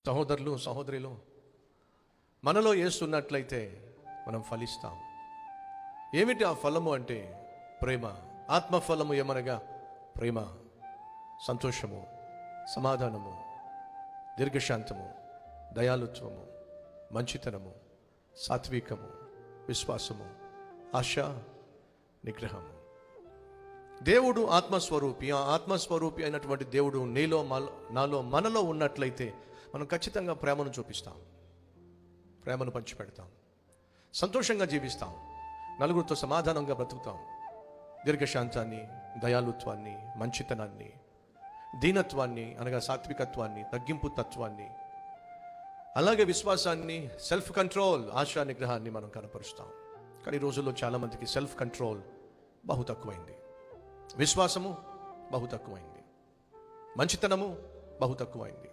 సహోదరులు సహోదరులు, మనలో యేసున్నట్లయితే మనం ఫలిస్తాం. ఏమిటి ఆ ఫలము అంటే ప్రేమ. ఆత్మఫలము ఏమనగా ప్రేమ, సంతోషము, సమాధానము, దీర్ఘశాంతము, దయాలుత్వము, మంచితనము, సాత్వికము, విశ్వాసము, ఆశ, నిగ్రహము. దేవుడు ఆత్మస్వరూపి. ఆ ఆత్మస్వరూపి అయినటువంటి దేవుడు నీలో నాలో మనలో ఉన్నట్లయితే మనం ఖచ్చితంగా ప్రేమను చూపిస్తాం, ప్రేమను పంచిపెడతాం, సంతోషంగా జీవిస్తాం, నలుగురితో సమాధానంగా బ్రతుకుతాం. దీర్ఘశాంతాన్ని, దయాలుత్వాన్ని, మంచితనాన్ని, దీనత్వాన్ని అనగా సాత్వికత్వాన్ని, తగ్గింపు తత్వాన్ని, అలాగే విశ్వాసాన్ని, సెల్ఫ్ కంట్రోల్, ఆశా నిగ్రహాన్ని మనం కనపరుస్తాం. కానీ ఈ రోజుల్లో చాలామందికి సెల్ఫ్ కంట్రోల్ బహు తక్కువైంది, విశ్వాసము బహు తక్కువైంది, మంచితనము బహు తక్కువైంది.